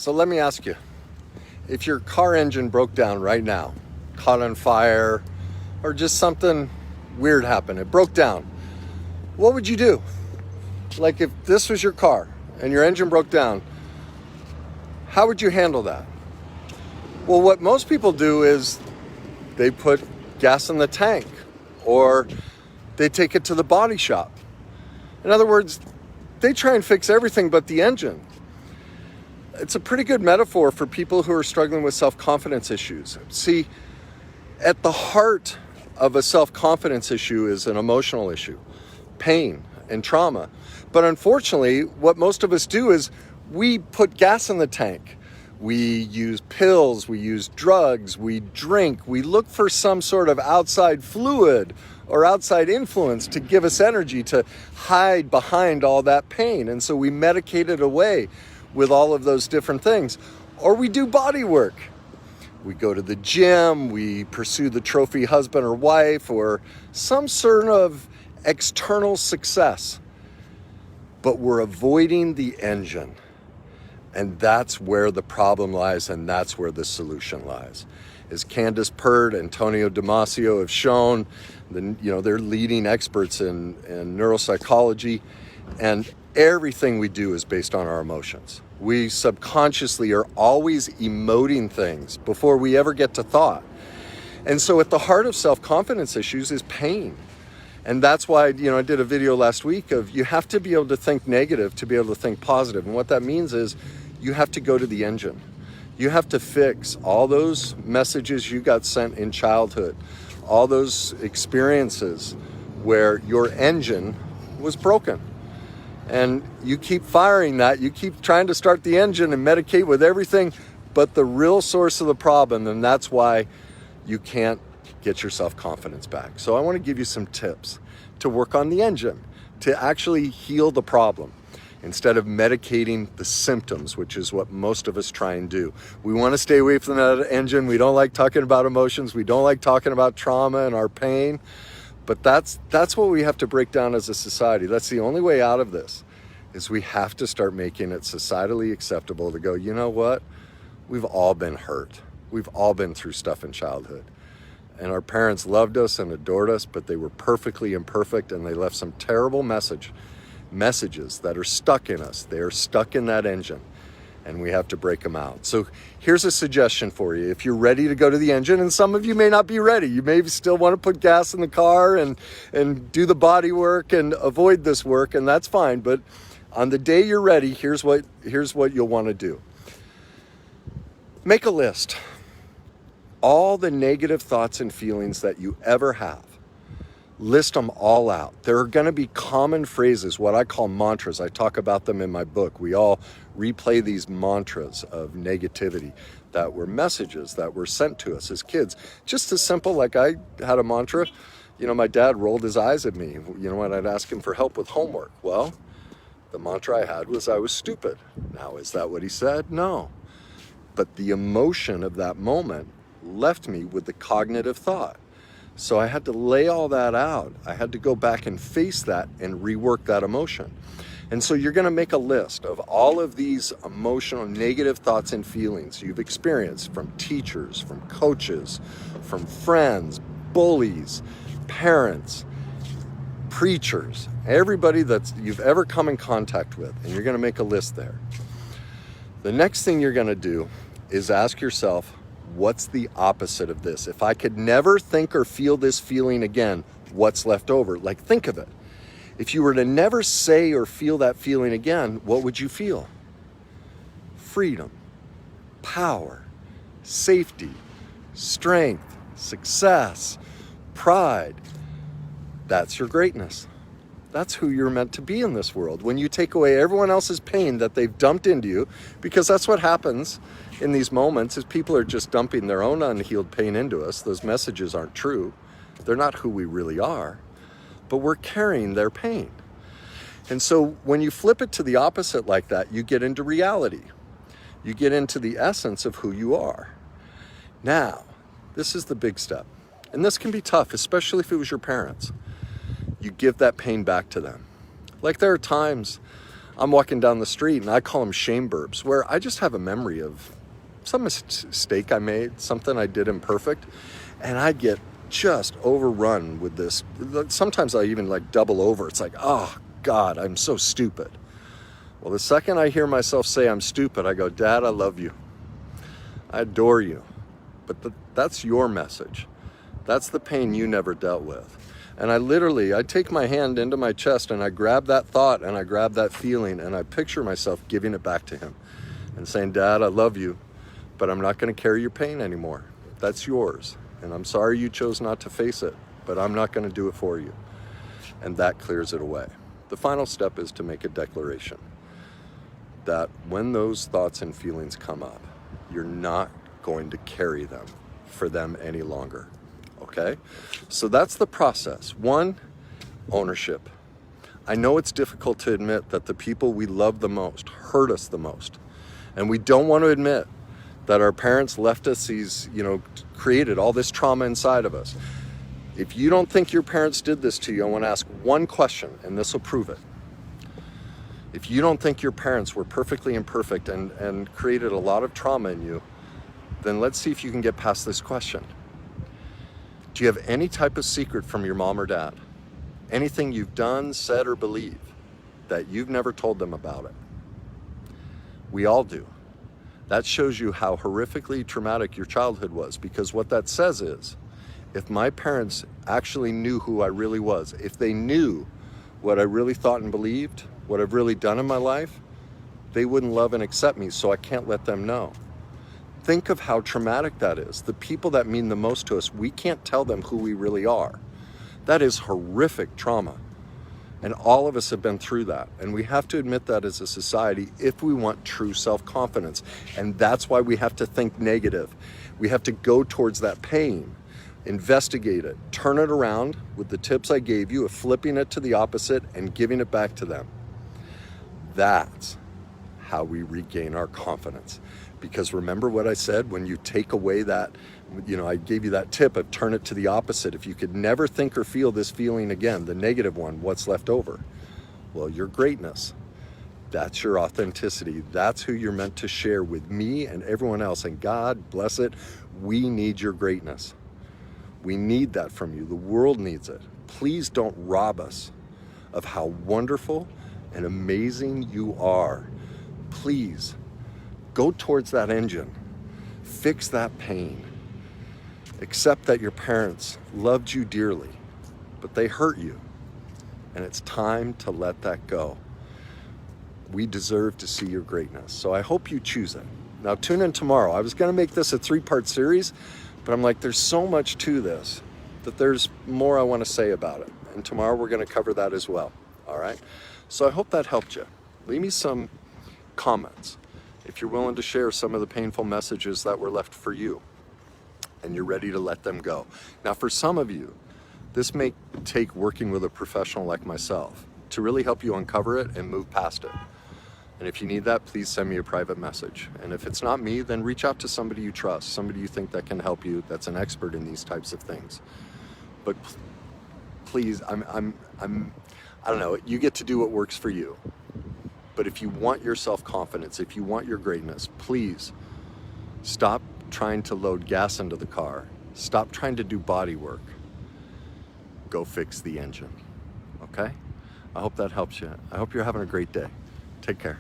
So let me ask you, if your car engine broke down right now, caught on fire, or just something weird happened, it broke down, what would you do? Like if this was your car and your engine broke down, how would you handle that? Well, what most people do is they put gas in the tank or they take it to the body shop. In other words, they try and fix everything but the engine. It's a pretty good metaphor for people who are struggling with self-confidence issues. See, at the heart of a self-confidence issue is an emotional issue, pain and trauma. But unfortunately, what most of us do is we put gas in the tank. We use pills, we use drugs, we drink, we look for some sort of outside fluid or outside influence to give us energy to hide behind all that pain. And so we medicate it away with all of those different things. Or we do body work. We go to the gym, we pursue the trophy husband or wife or some sort of external success. But we're avoiding the engine. And that's where the problem lies, and that's where the solution lies. As Candace Pert, Antonio Damasio have shown, they're leading experts in neuropsychology, and everything we do is based on our emotions. We subconsciously are always emoting things before we ever get to thought. And so at the heart of self-confidence issues is pain. And that's why, I did a video last week of you have to be able to think negative to be able to think positive. And what that means is you have to go to the engine. You have to fix all those messages you got sent in childhood, all those experiences where your engine was broken. And you keep firing that, you keep trying to start the engine and medicate with everything, but the real source of the problem, and that's why you can't get your self-confidence back. So I want to give you some tips to work on the engine, to actually heal the problem instead of medicating the symptoms, which is what most of us try and do. We want to stay away from that engine. We don't like talking about emotions. We don't like talking about trauma and our pain. But that's what we have to break down as a society. That's the only way out of this, is we have to start making it societally acceptable to go, you know what? We've all been hurt. We've all been through stuff in childhood. And our parents loved us and adored us, but they were perfectly imperfect, and they left some terrible messages that are stuck in us. They are stuck in that engine, and we have to break them out. So here's a suggestion for you. If you're ready to go to the engine, and some of you may not be ready, you may still want to put gas in the car and do the body work and avoid this work, and that's fine. But on the day you're ready, here's what you'll want to do. Make a list. All the negative thoughts and feelings that you ever have, list them all out. There are going to be common phrases, what I call mantras. I talk about them in my book. We all replay these mantras of negativity that were messages that were sent to us as kids. Just as simple, like I had a mantra. My dad rolled his eyes at me, when I'd ask him for help with homework. Well, the mantra I had was I was stupid. Now, is that what he said? No. But the emotion of that moment left me with the cognitive thought. So I had to lay all that out. I had to go back and face that and rework that emotion. And so you're going to make a list of all of these emotional negative thoughts and feelings you've experienced from teachers, from coaches, from friends, bullies, parents, preachers, everybody that you've ever come in contact with. And you're going to make a list there. The next thing you're going to do is ask yourself, what's the opposite of this? If I could never think or feel this feeling again, what's left over? Like, think of it. If you were to never say or feel that feeling again, what would you feel? Freedom, power, safety, strength, success, pride. That's your greatness. That's who you're meant to be in this world. When you take away everyone else's pain that they've dumped into you, because that's what happens in these moments, is people are just dumping their own unhealed pain into us. Those messages aren't true. They're not who we really are, but we're carrying their pain. And so when you flip it to the opposite like that, you get into reality. You get into the essence of who you are. Now, this is the big step. And this can be tough, especially if it was your parents. You give that pain back to them. Like there are times I'm walking down the street and I call them shame burps, where I just have a memory of some mistake I made, something I did imperfect, and I get just overrun with this. Sometimes I even like double over. It's like, oh God, I'm so stupid. Well, the second I hear myself say I'm stupid, I go, Dad, I love you. I adore you. But that's your message. That's the pain you never dealt with. And I take my hand into my chest and I grab that thought and I grab that feeling and I picture myself giving it back to him and saying, Dad, I love you, but I'm not going to carry your pain anymore. That's yours. And I'm sorry you chose not to face it, but I'm not going to do it for you. And that clears it away. The final step is to make a declaration that when those thoughts and feelings come up, you're not going to carry them for them any longer. Okay? So that's the process. 1, ownership. I know it's difficult to admit that the people we love the most hurt us the most. And we don't want to admit that our parents left us these, created all this trauma inside of us. If you don't think your parents did this to you, I want to ask one question, and this will prove it. If you don't think your parents were perfectly imperfect and created a lot of trauma in you, then let's see if you can get past this question. Do you have any type of secret from your mom or dad? Anything you've done, said, or believed that you've never told them about it? We all do. That shows you how horrifically traumatic your childhood was, because what that says is, if my parents actually knew who I really was, if they knew what I really thought and believed, what I've really done in my life, they wouldn't love and accept me, so I can't let them know. Think of how traumatic that is. The people that mean the most to us, we can't tell them who we really are. That is horrific trauma. And all of us have been through that. And we have to admit that as a society if we want true self-confidence. And that's why we have to think negative. We have to go towards that pain, investigate it, turn it around with the tips I gave you of flipping it to the opposite and giving it back to them. That's how we regain our confidence. Because remember what I said, when you take away that, I gave you that tip of turn it to the opposite. If you could never think or feel this feeling again, the negative one, what's left over? Well, your greatness. That's your authenticity. That's who you're meant to share with me and everyone else. And God bless it, we need your greatness. We need that from you. The world needs it. Please don't rob us of how wonderful and amazing you are. Please go towards that engine. Fix that pain. Accept that your parents loved you dearly, but they hurt you. And it's time to let that go. We deserve to see your greatness. So I hope you choose it. Now tune in tomorrow. I was going to make this a 3-part series, but I'm like, there's so much to this that there's more I want to say about it. And tomorrow we're going to cover that as well. All right. So I hope that helped you. Leave me some comments if you're willing to share some of the painful messages that were left for you and you're ready to let them go. Now, for some of you, this may take working with a professional like myself to really help you uncover it and move past it. And if you need that, please send me a private message. And if it's not me, then reach out to somebody you trust, somebody you think that can help you, that's an expert in these types of things. But please, I don't know, you get to do what works for you. But if you want your self-confidence, if you want your greatness, please stop trying to load gas into the car. Stop trying to do body work. Go fix the engine, okay? I hope that helps you. I hope you're having a great day. Take care.